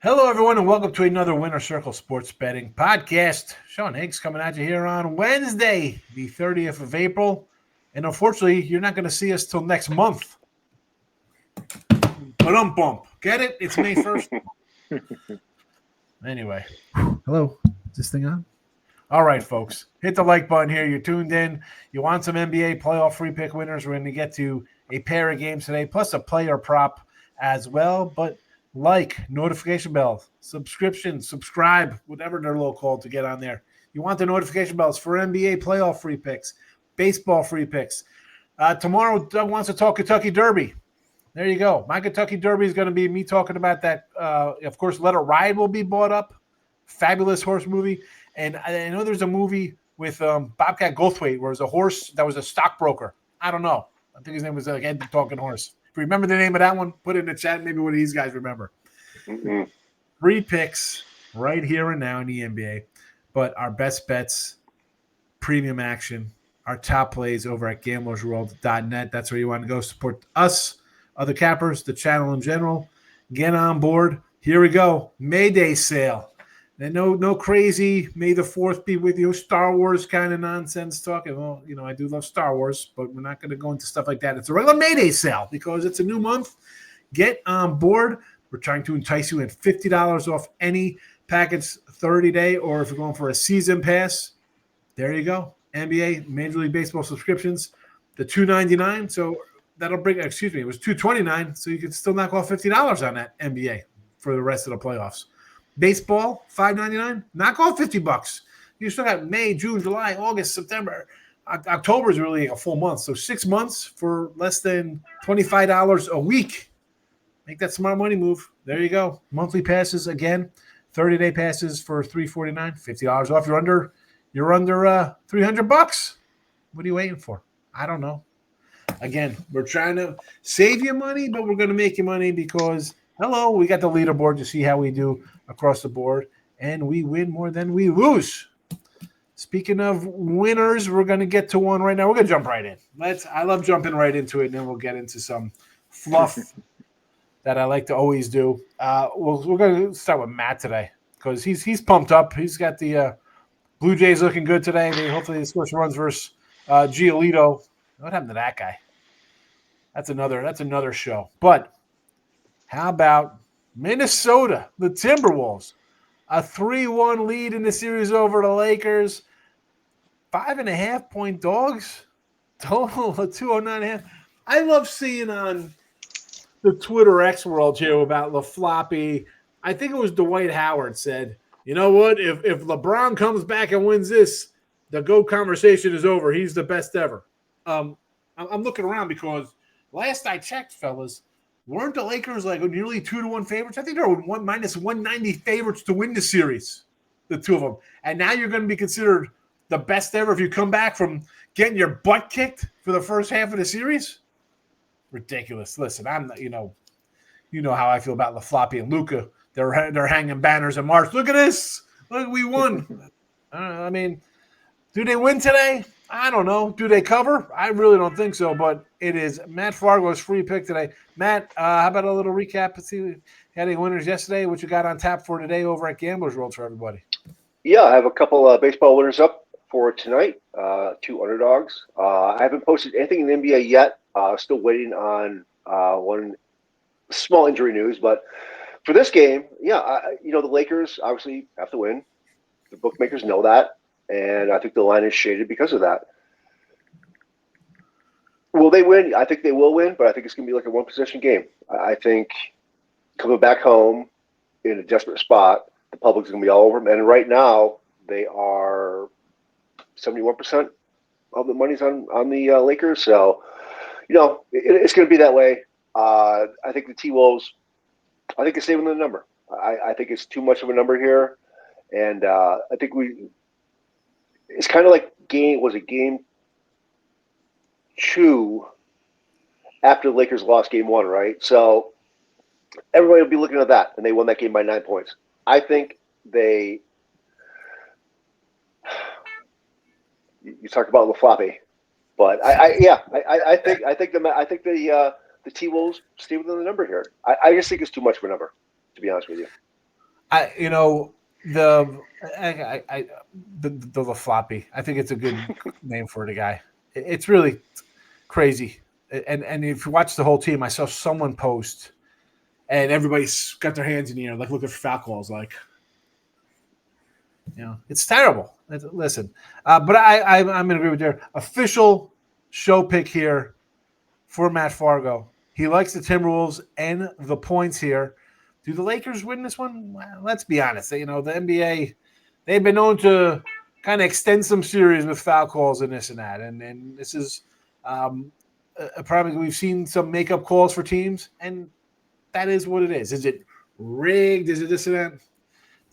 Hello, everyone, and welcome to another Winner Circle Sports Betting Podcast. Sean Higgs coming at you here on Wednesday, the 30th of April. And unfortunately, you're not going to see us till next month. Bump. Get it? It's May 1st. Anyway. Hello. Is this thing on? All right, folks. Hit the like button here. You're tuned in. You want some NBA playoff free pick winners. We're going to get to a pair of games today, plus a player prop as well. But like, notification bells, subscription, subscribe, whatever they're low called to get on there. You want the notification bells for NBA playoff free picks, baseball free picks. Tomorrow, Doug wants to talk Kentucky Derby. There you go. My Kentucky Derby is going to be me talking about that. Of course, Let It Ride will be bought up. Fabulous horse movie. And I know there's a movie with Bobcat Goldthwait where it was a horse that was a stockbroker. I don't know. I think his name was Ed the Talking Horse. If you remember the name of that one, put it in the chat. Maybe one of these guys remember. Mm-hmm. 3 picks right here and now in the NBA. But our best bets, premium action, our top plays over at gamblersworld.net. That's where you want to go support us, other cappers, the channel in general. Get on board. Here we go. Mayday sale. And no crazy May the 4th be with you, Star Wars kind of nonsense talking. Well, I do love Star Wars, but we're not going to go into stuff like that. It's a regular Mayday sale because it's a new month. Get on board. We're trying to entice you in $50 off any package 30-day, or if you're going for a season pass, there you go. NBA, Major League Baseball subscriptions, the $299. So that'll bring, it was $229. So you can still knock off $50 on that NBA for the rest of the playoffs. Baseball, $5.99. Knock off $50. You still got May, June, July, August, September. October is really a full month. So 6 months for less than $25 a week. Make that smart money move. There you go. Monthly passes again. 30-day passes for $349. $50 off. You're under $300. What are you waiting for? I don't know. Again, we're trying to save you money, but we're going to make you money because we got the leaderboard to see how we do across the board, and we win more than we lose. Speaking of winners, we're going to get to one right now. We're going to jump right in. I love jumping right into it, and then we'll get into some fluff that I like to always do. We're going to start with Matt today because he's pumped up. He's got the Blue Jays looking good today. Hopefully the switch runs versus Giolito. What happened to that guy? That's another show. But how about Minnesota, the Timberwolves, a 3-1 lead in the series over the Lakers, 5.5-point dogs, total of 209.5. I love seeing on the Twitter X world here about LaFloppy. I think it was Dwight Howard said, you know what, if LeBron comes back and wins this, the GOAT conversation is over. He's the best ever. I'm looking around because last I checked, fellas, weren't the Lakers like nearly 2-1 favorites? I think they were minus 190 favorites to win the series, the two of them. And now you're going to be considered the best ever if you come back from getting your butt kicked for the first half of the series? Ridiculous. Listen, I'm not, you know how I feel about LaFloppy and Luka. They're hanging banners in March. Look at this. Look, we won. I mean, do they win today? I don't know. Do they cover? I really don't think so, but it is Matt Fargo's free pick today. Matt, how about a little recap? Let's see, you had any winners yesterday, what you got on tap for today over at Gamblers World for everybody? Yeah, I have a couple baseball winners up for tonight, 2 underdogs. I haven't posted anything in the NBA yet. Still waiting on one small injury news, but for this game, the Lakers obviously have to win. The bookmakers know that. And I think the line is shaded because of that. Will they win? I think they will win, but I think it's going to be like a one-possession game. I think coming back home in a desperate spot, the public's going to be all over them. And right now, they are 71% of the money's on the Lakers. So, it's going to be that way. I think the T-Wolves, I think it's saving the number. I think it's too much of a number here. And I think it's kind of like game 2 after the Lakers lost game 1, right? So everybody will be looking at that, and they won that game by 9 points. I think you talked about LaFloppy, but I think the T-Wolves stay within the number here. I just think it's too much of a number, to be honest with you. the floppy. I think it's a good name for the guy. It's really crazy. And if you watch the whole team, I saw someone post, and everybody's got their hands in the air, like looking for foul calls. Like, it's terrible. Listen, but I'm going to agree with your official show pick here for Matt Fargo. He likes the Timberwolves and the points here. Do the Lakers win this one? Well, let's be honest. The NBA, they've been known to kind of extend some series with foul calls and this and that. And this is probably we've seen some makeup calls for teams, and that is what it is. Is it rigged? Is it this and that?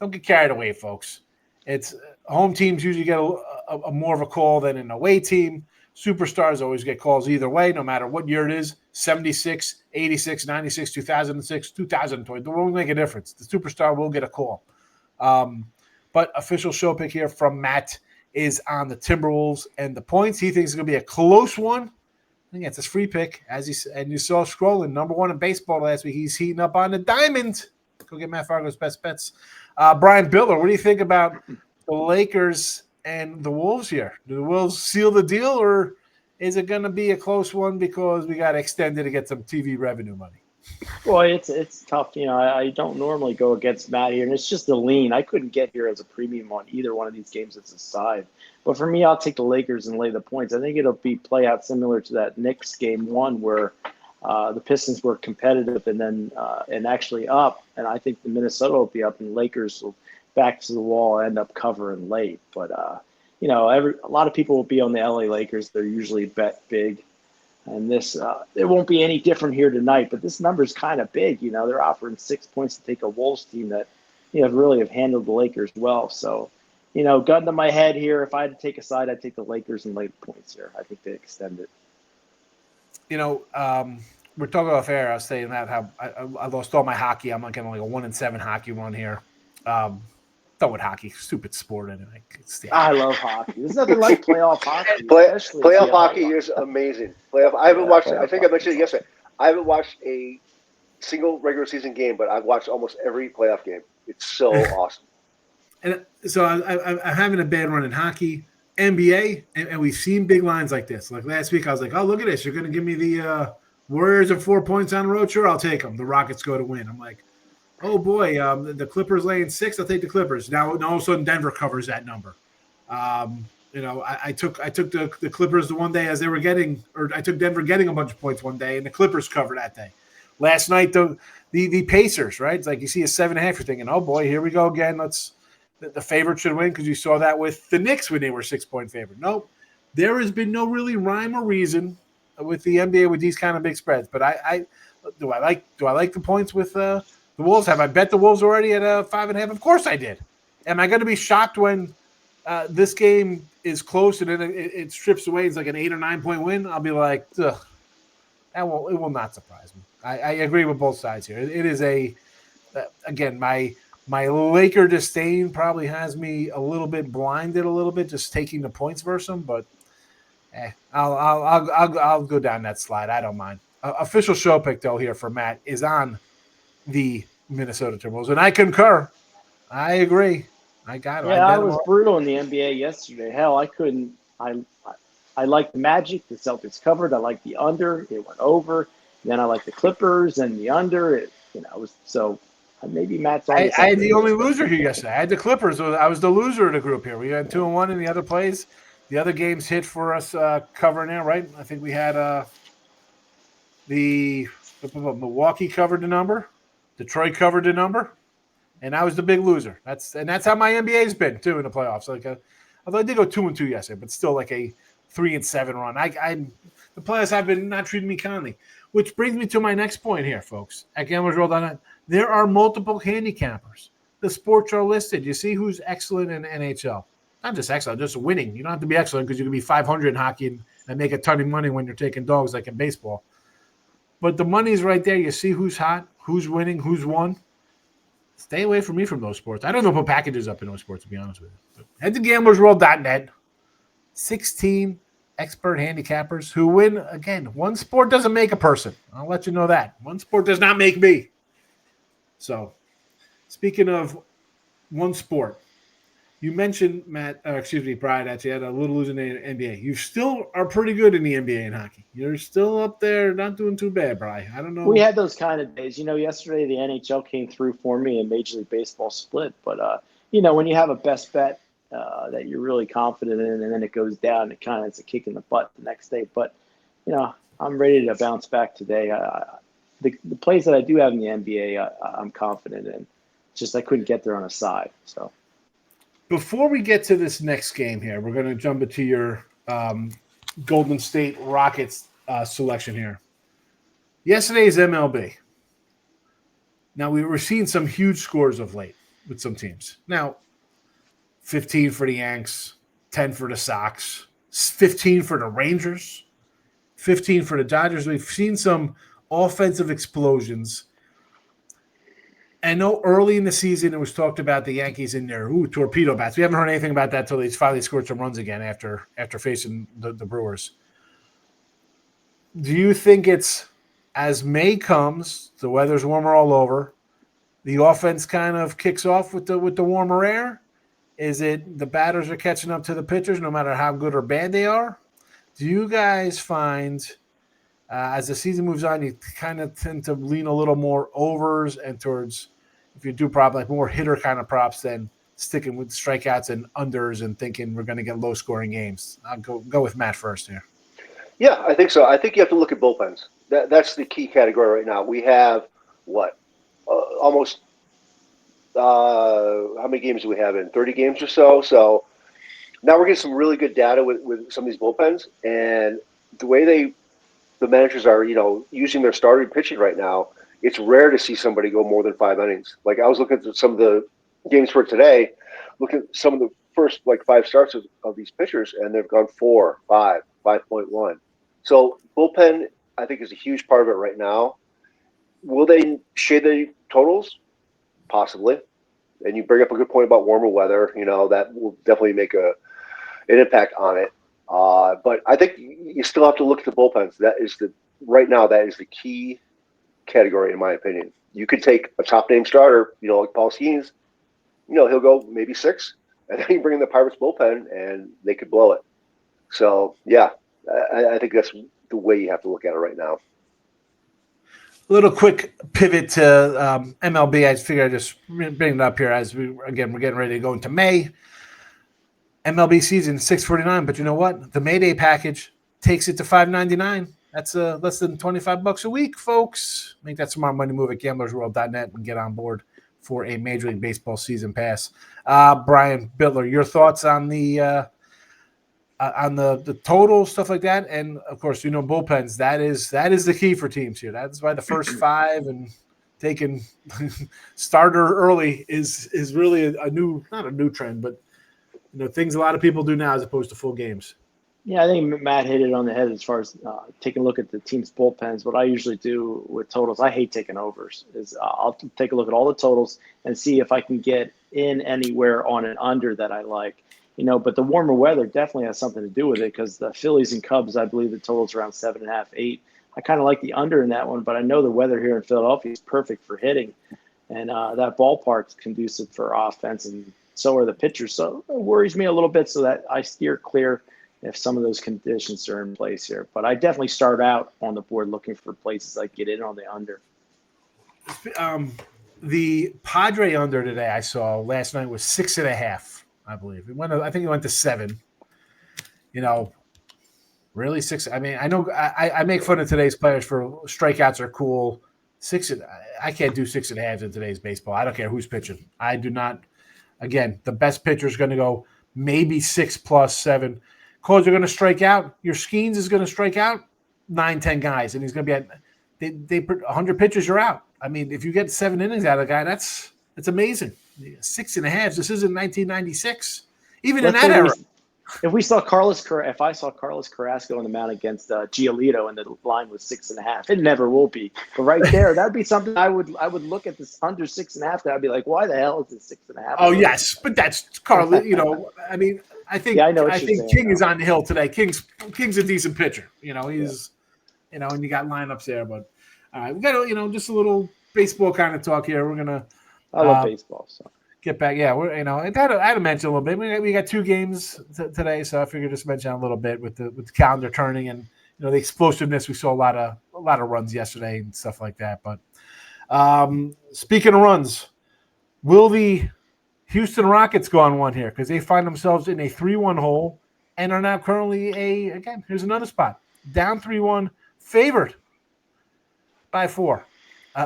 Don't get carried away, folks. It's home teams usually get a more of a call than an away team. Superstars always get calls either way, no matter what year it is, 76, 86, 96, 2006, 2020. It won't make a difference. The superstar will get a call. But official show pick here from Matt is on the Timberwolves and the points. He thinks it's going to be a close one. I think that's his free pick. And you saw scrolling, number one in baseball last week. He's heating up on the diamond. Go get Matt Fargo's best bets. Brian Bitler, what do you think about the Lakers and the Wolves here? Do the Wolves seal the deal, or is it going to be a close one because we got extended to get some TV revenue money? Well, it's tough. I don't normally go against Matt here, and it's just a lean. I couldn't get here as a premium on either one of these games as a side. But for me, I'll take the Lakers and lay the points. I think it'll be play out similar to that Knicks game one where the Pistons were competitive and actually up, and I think the Minnesota will be up, and Lakers will back to the wall, end up covering late. But a lot of people will be on the LA Lakers. They're usually bet big, and this it won't be any different here tonight. But this number is kind of big. They're offering 6 points to take a Wolves team that really have handled the Lakers well. So, gun to my head here, if I had to take a side, I'd take the Lakers and lay the points here. I think they extend it. We're talking off air. I was saying that how I lost all my hockey. I'm not getting like a 1-7 hockey run here. With hockey, stupid sport anyway. I love hockey. There's nothing like playoff hockey. Playoff hockey is amazing. I haven't watched. I think I mentioned it yesterday. I haven't watched a single regular season game, but I've watched almost every playoff game. It's so awesome. And so I'm having a bad run in hockey, NBA, and we've seen big lines like this. Like last week, I was like, "Oh, look at this! You're going to give me the Warriors of 4 points on the road? Sure, I'll take them. The Rockets go to win." I'm like, "Oh boy, the Clippers laying 6. I'll take the Clippers." Now all of a sudden, Denver covers that number. I took the Clippers the one day as they were getting, or I took Denver getting a bunch of points one day, and the Clippers covered that day. Last night, the Pacers, right? It's like you see a 7.5, you're thinking, "Oh boy, here we go again. The favorite should win," because you saw that with the Knicks when they were 6-point favorite. Nope, there has been no really rhyme or reason with the NBA with these kind of big spreads. But do I like the points with the Wolves? Have I bet the Wolves already at 5.5? Of course I did. Am I going to be shocked when this game is close and then it strips away? It's like an 8 or 9 point win. I'll be like, ugh, it will not surprise me. I agree with both sides here. It is again, my Laker disdain probably has me a little bit blinded, a little bit, just taking the points versus them. But I'll go down that slide. I don't mind. Official show pick though here for Matt is on the Minnesota Timberwolves, and I concur. I agree. I got it. Yeah, I was brutal in the NBA yesterday. Hell, I couldn't. I like the Magic. The Celtics covered. I like the under. It went over. Then I like the Clippers and the under. It was so. Maybe Matt's on. I had the only loser here yesterday. I had the Clippers. I was the loser of the group here. We had 2-1 in the other plays. The other games hit for us covering there, right? I think we had the Milwaukee covered the number, Detroit covered the number, and I was the big loser. That's how my NBA's been too in the playoffs. Although I did go 2-2 yesterday, but still like a 3-7 run. The playoffs have been not treating me kindly, which brings me to my next point here, folks. At GamblersWorld.net, there are multiple handicappers. The sports are listed. You see who's excellent in NHL. Not just excellent, just winning. You don't have to be excellent because you can be 500 in hockey and make a ton of money when you're taking dogs like in baseball. But the money's right there. You see who's hot, who's winning, who's won. Stay away from me from those sports. I don't know put packages up in those sports, to be honest with you. But head to GamblersWorld.net. 16 expert handicappers who win. Again, one sport doesn't make a person. I'll let you know that. One sport does not make me. So, speaking of one sport. You mentioned Brian, that you had a little losing in the NBA. You still are pretty good in the NBA and hockey. You're still up there, not doing too bad, Brian. I don't know. We had those kind of days. Yesterday the NHL came through for me and Major League Baseball split. But, when you have a best bet that you're really confident in and then it goes down, it's a kick in the butt the next day. But, I'm ready to bounce back today. The plays that I do have in the NBA, I'm confident in. Just I couldn't get there on a side, so. Before we get to this next game here, we're going to jump into your Golden State Rockets selection here. Yesterday's MLB. Now, we were seeing some huge scores of late with some teams. Now, 15 for the Yanks, 10 for the Sox, 15 for the Rangers, 15 for the Dodgers. We've seen some offensive explosions. I know early in the season it was talked about the Yankees in their torpedo bats. We haven't heard anything about that until they finally scored some runs again after facing the Brewers. Do you think it's as May comes, the weather's warmer all over, the offense kind of kicks off with the warmer air? Is it the batters are catching up to the pitchers no matter how good or bad they are? Do you guys find as the season moves on, you kind of tend to lean a little more overs and towards, if you do prop, like more hitter kind of props than sticking with strikeouts and unders and thinking we're going to get low scoring games? I'll go with Matt first here. Yeah, I think so. I think you have to look at bullpens. That's the key category right now. We have almost how many games do we have in? 30 games or so. So now we're getting some really good data with some of these bullpens, and the way the managers are, using their starting pitching right now, it's rare to see somebody go more than 5 innings. Like I was looking at some of the games for today, looking at some of the first 5 starts of these pitchers, and they've gone 4, 5, 5.1. So bullpen, I think, is a huge part of it right now. Will they shade the totals? Possibly. And you bring up a good point about warmer weather. That will definitely make an impact on it. But I think you still have to look at the bullpens. That is the key category, in my opinion. You could take a top name starter, like Paul Skeens, he'll go maybe 6, and then you bring in the Pirates bullpen and they could blow it. So yeah, I think that's the way you have to look at it right now. A little quick pivot to MLB. I figured I'd just bring it up here as we're getting ready to go into May. MLB season $6.49, but you know what? The Mayday package takes it to $5.99. That's less than $25 a week, folks. Make that smart money move at gamblersworld.net and get on board for a Major League Baseball season pass. Brian Bitler, your thoughts on the total, stuff like that, and of course, bullpens. That is the key for teams here. That's why the first 5 and taking starter early is really not a new trend, but things a lot of people do now as opposed to full games. Yeah, I think Matt hit it on the head as far as taking a look at the team's bullpens. What I usually do with totals, I hate taking overs, is I'll take a look at all the totals and see if I can get in anywhere on an under that I like. But the warmer weather definitely has something to do with it, because the Phillies and Cubs, I believe the total's around 7.5, 8. I kind of like the under in that one, but I know the weather here in Philadelphia is perfect for hitting, and that ballpark's conducive for offense, and so are the pitchers. So it worries me a little bit, so that I steer clear if some of those conditions are in place here. But I definitely start out on the board looking for places I get in on the under. The Padre under today I saw last night was 6.5. I believe I think it went to 7. Really 6. I mean, I know I make fun of today's players for strikeouts are cool. 6. I can't do 6.5 in today's baseball. I don't care who's pitching. I do not. Again, the best pitcher is going to go maybe 6 plus 7. Cause are going to strike out. Your Skeens is going to strike out 9, 10 guys, and he's going to be at 100 pitchers. You're out. I mean, if you get 7 innings out of a guy, that's amazing. 6.5. This isn't 1996. Even in that era. If I saw Carlos Carrasco on the mound against Giolito and the line was 6.5, it never will be. But right there, that'd be something I would look at this under 6.5. I'd be like, why the hell is it 6.5? Oh yes, but that's Carlos. I mean, I think King is on the hill today. King's a decent pitcher. He's and you got lineups there. But all right, we got just a little baseball kind of talk here. We're gonna. I love baseball. So get back. Yeah, we're I had to mention a little bit. We got 2 games today, so I figured just mention a little bit with the calendar turning and the explosiveness. We saw a lot of runs yesterday and stuff like that. But speaking of runs, will the Houston Rockets go on one here because they find themselves in a 3-1 hole and are now currently here's another spot down 3-1, favored by 4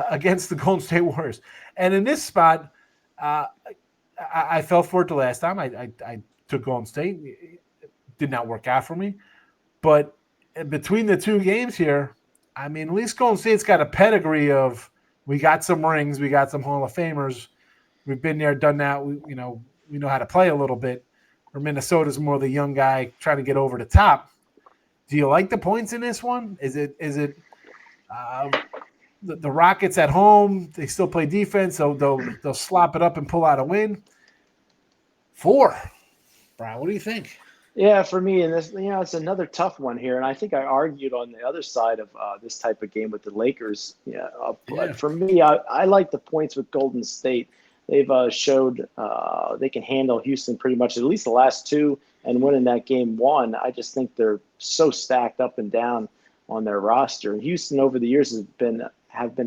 against the Golden State Warriors. And in this spot, I fell for it the last time. I took Golden State. It did not work out for me. But between the 2 games here, I mean, at least Golden State's got a pedigree of we got some rings, we got some Hall of Famers. We've been there, done that. We know how to play a little bit. Where Minnesota's more the young guy trying to get over the top. Do you like the points in this one? Is it the Rockets at home? They still play defense, so they'll slop it up and pull out a win. 4, Brian. What do you think? Yeah, for me, and this, it's another tough one here, and I think I argued on the other side of this type of game with the Lakers. But for me, I like the points with Golden State. They've showed they can handle Houston pretty much at least the last 2, and winning that game 1. I just think they're so stacked up and down on their roster. And Houston over the years have been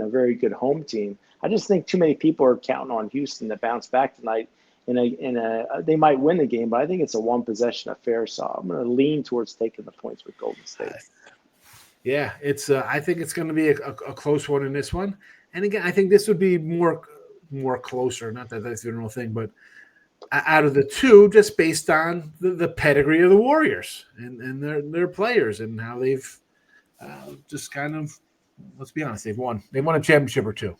a very good home team. I just think too many people are counting on Houston to bounce back tonight. They might win the game, but I think it's a 1-possession affair. So I'm going to lean towards taking the points with Golden State. Yeah, it's. I think it's going to be a close one in this one. And again, I think this would be more closer. Not that that's the real thing, but out of the 2, just based on the pedigree of the Warriors and their players and how they've just kind of, let's be honest, they've won a championship or 2.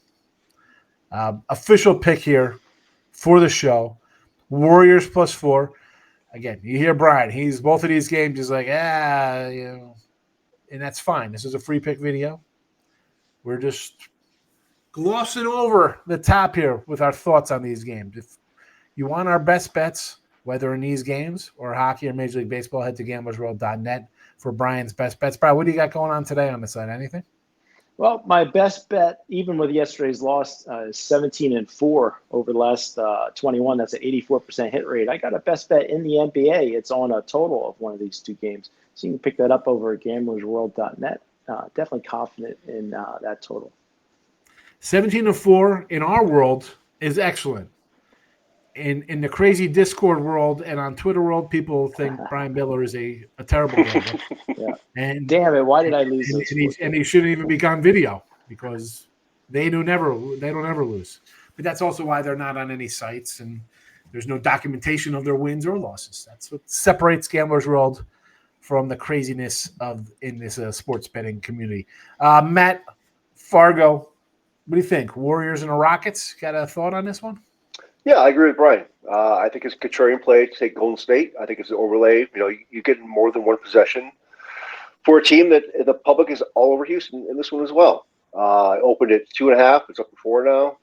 Official pick here for the show. Warriors +4. Again, you hear Brian. He's both of these games. He's like, and that's fine. This is a free pick video. We're just glossing over the top here with our thoughts on these games. If you want our best bets, whether in these games or hockey or Major League Baseball, head to gamblersworld.net for Brian's best bets. Brian, what do you got going on today on the side? Anything? Well, my best bet, even with yesterday's loss, is 17-4 over the last 21. That's an 84% hit rate. I got a best bet in the NBA. It's on a total of one of these 2 games. So you can pick that up over at gamblersworld.net. Definitely confident in that total. 17-4 in our world is excellent. In the crazy Discord world and on Twitter world, people think Brian Bitler is a terrible gambler. Yeah. And damn it, why did I lose this? And he shouldn't even be on video because they don't ever lose. But that's also why they're not on any sites and there's no documentation of their wins or losses. That's what separates Gamblers World from the craziness in this sports betting community. Matt, Fargo, what do you think? Warriors and the Rockets? Got a thought on this one? Yeah, I agree with Brian. I think it's a contrarian play to take Golden State. I think it's an overlay. You get more than 1 possession for a team that the public is all over Houston in this one as well. Opened at 2.5. It's up to 4 now,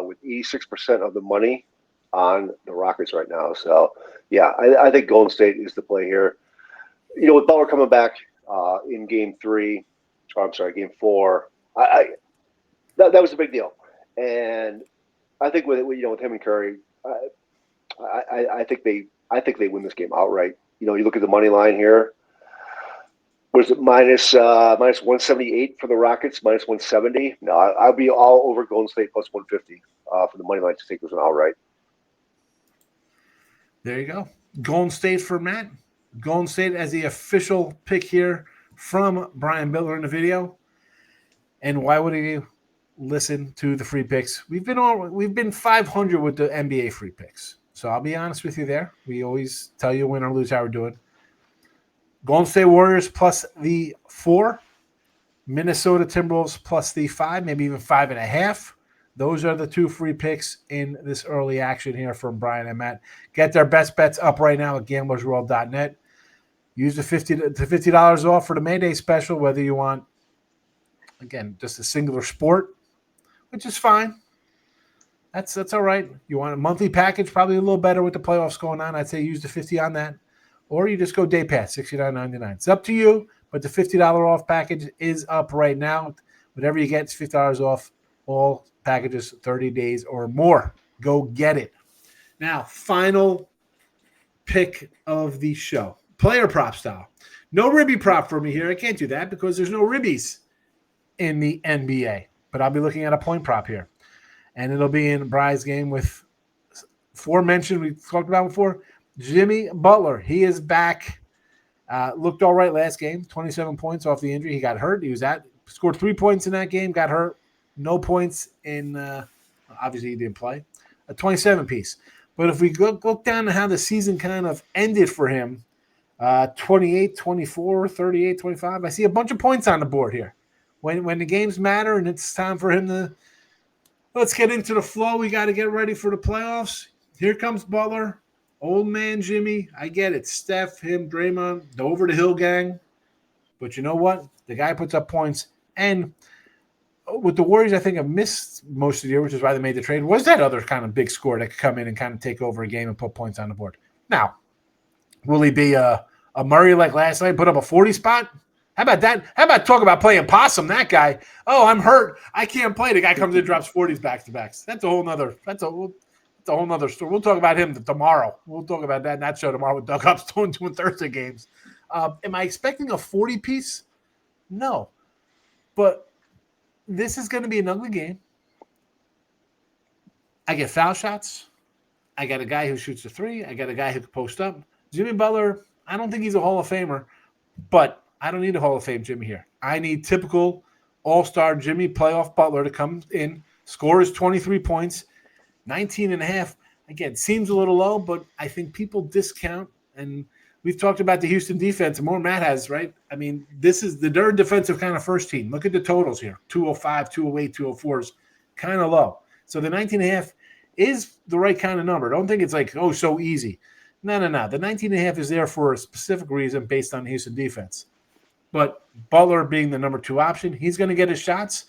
with 86% of the money on the Rockets right now. So, yeah, I think Golden State is the play here. With Butler coming back in Game 4, that was a big deal. And I think with him and Curry, I think they win this game outright. You look at the money line here. Was it minus 178 for the Rockets, minus 170? No, I'll be all over Golden State plus 150 for the money line to take this one outright. There you go. Golden State for Matt. Golden State as the official pick here from Brian Bitler in the video. And why would you listen to the free picks? We've been 500 with the NBA free picks. So I'll be honest with you there. We always tell you win or lose how we're doing. Golden State Warriors plus the 4. Minnesota Timberwolves plus the 5, maybe even 5.5. Those are the 2 free picks in this early action here from Brian and Matt. Get their best bets up right now at gamblersworld.net. Use the $50 off for the May Day special, whether you want, again, just a singular sport, which is fine. That's all right. You want a monthly package, probably a little better with the playoffs going on. I'd say use the $50 on that. Or you just go day pass, $69.99. It's up to you, but the $50 off package is up right now. Whatever you get, it's $50 off all packages, 30 days or more. Go get it. Now, final pick of the show. Player prop style. No ribby prop for me here. I can't do that because there's no ribbies in the NBA. But I'll be looking at a point prop here. And it'll be in Bry's game with aforementioned, we talked about before, Jimmy Butler. He is back. Looked all right last game. 27 points off the injury. He got hurt. Scored 3 points in that game, got hurt. No points in obviously he didn't play. A 27 piece. But if we look down to how the season kind of ended for him, 28, 24, 38, 25, I see a bunch of points on the board here. When the games matter and it's time for him to let's get into the flow. We got to get ready for the playoffs. Here comes Butler. Old man Jimmy. I get it. Steph, him, Draymond, the over-the-hill gang. But you know what? The guy puts up points. And with the Warriors, I think have missed most of the year, which is why they made the trade, was that other kind of big scorer that could come in and kind of take over a game and put points on the board. Now, will he be a Murray like last night, put up a 40 spot? How about that? How about talk about playing possum, that guy? Oh, I'm hurt. I can't play. The guy comes in and drops 40s back-to-backs. That's a whole nother story. We'll talk about him tomorrow. We'll talk about that in that show tomorrow with Doug Hubbs doing Thursday games. Am I expecting a 40-piece? No. But this is going to be an ugly game. I get foul shots. I got a guy who shoots a three. I got a guy who can post up. Jimmy Butler, I don't think he's a Hall of Famer, but I don't need a Hall of Fame Jimmy here. I need typical all-star Jimmy playoff Butler to come in, score his 23 points, 19 and a half. Again, seems a little low, but I think people discount, and we've talked about the Houston defense, and more Matt has, right? I mean, they're a defensive kind of first team. Look at the totals here, 205, 208, 204 is kind of low. So the 19 and a half is the right kind of number. Don't think it's like, oh, so easy. No. The 19 and a half is there for a specific reason based on the Houston defense. But Butler being the number 2 option, he's going to get his shots.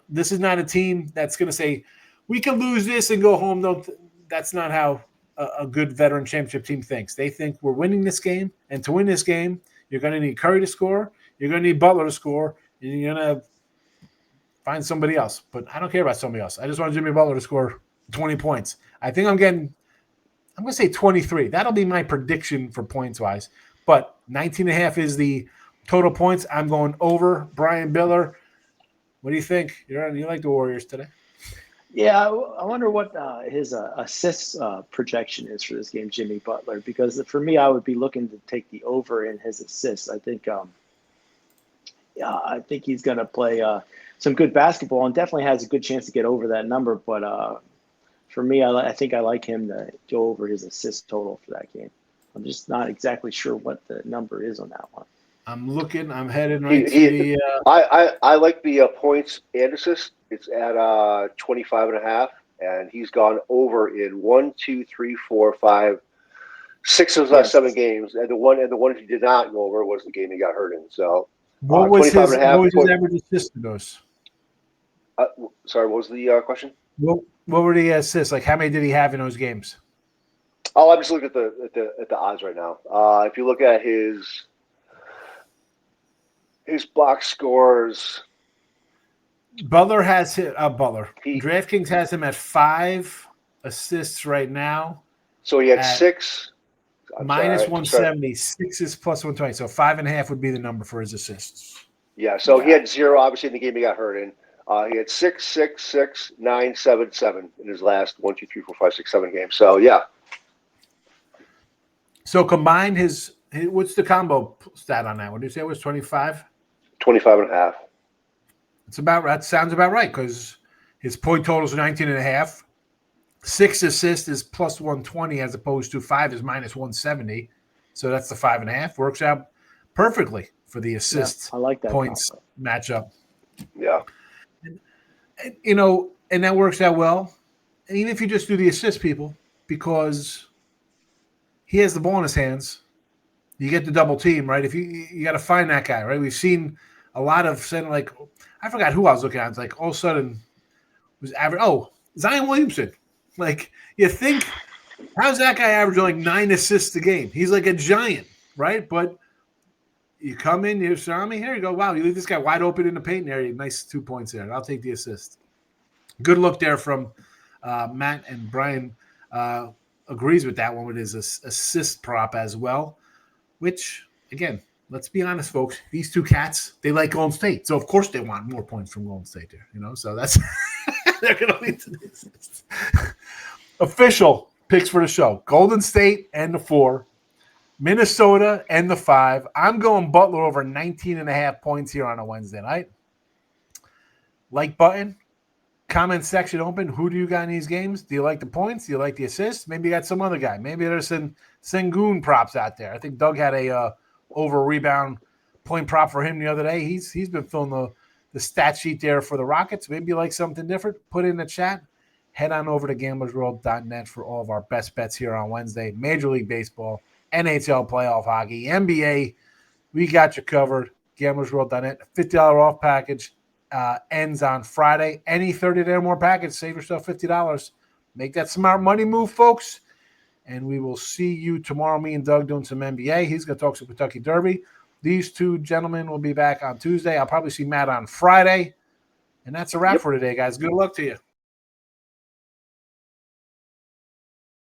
This is not a team that's going to say, we can lose this and go home. That's not how a good veteran championship team thinks. They think we're winning this game, and to win this game, you're going to need Curry to score, you're going to need Butler to score, and you're going to find somebody else. But I don't care about somebody else. I just want Jimmy Butler to score 20 points. I think I'm going to say 23. That'll be my prediction for points-wise. But 19 and a half is the total points. I'm going over. Brian Bitler, what do you think? You like the Warriors today? Yeah, I wonder what his assists projection is for this game, Jimmy Butler, because for me, I would be looking to take the over in his assists. I think he's going to play some good basketball and definitely has a good chance to get over that number. But for me, I think I like him to go over his assist total for that game. I'm just not exactly sure what the number is on that one. I'm headed right to the I like the points and assists. It's at 25 and a half, and he's gone over in 1, 2, 3, 4, 5, 6 of his last 7 games. And the one he did not go over was the game he got hurt in. So what was his average assist to those? Sorry, what was the question? What were the assists? Like, how many did he have in those games? Oh, I'm just looking at the odds right now. If you look at his box scores, Butler has DraftKings has him at 5 assists right now. So he had 6 minus 170. 6 is plus 120. So 5.5 would be the number for his assists. Yeah. So he had 0 obviously in the game he got hurt in. He had 6, 6, 6, 9, 7, 7 in his last 1, 2, 3, 4, 5, 6, 7 games. So yeah. So combine his what's the combo stat on that? What did you say it was 25? 25 and a half. That sounds about right because his point total is 19 and a half. 6 assists is plus 120 as opposed to 5 is minus 170. So that's the 5.5. Works out perfectly for the assist I like that points matchup. Yeah. And that works out well. And even if you just do the assist, people, because he has the ball in his hands, you get the double team, right? If you got to find that guy, right? We've seen a lot of saying, like, I forgot who I was looking at. It's like all of a sudden was average. Oh, Zion Williamson. Like, you think, how's that guy averaging like 9 assists a game? He's like a giant, right? But you come in, you saw me here, you go, wow, you leave this guy wide open in the paint area. Nice 2 points there. I'll take the assist. Good look there from Matt and Brian. agrees with that one with his assist prop as well, which, again, let's be honest, folks. These two cats, they like Golden State. So, of course, they want more points from Golden State there. So that's – they're going to lead to this. Official picks for the show. Golden State and the 4. Minnesota and the 5. I'm going Butler over 19.5 points here on a Wednesday night. Like button. Comment section open. Who do you got in these games? Do you like the points? Do you like the assists? Maybe you got some other guy. Maybe there's some Sengun props out there. I think Doug had a over rebound point prop for him the other day. He's been filling the stat sheet there for the Rockets. Maybe you like something different. Put it in the chat. Head on over to gamblersworld.net for all of our best bets here on Wednesday. Major League Baseball, NHL playoff hockey, NBA. We got you covered. Gamblersworld.net. $50 off package. Ends on Friday. Any 30-day or more package, save yourself $50. Make that smart money move, folks. And we will see you tomorrow. Me and Doug doing some NBA. He's going to talk some Kentucky Derby. These two gentlemen will be back on Tuesday. I'll probably see Matt on Friday. And that's a wrap for today, guys. Good luck to you.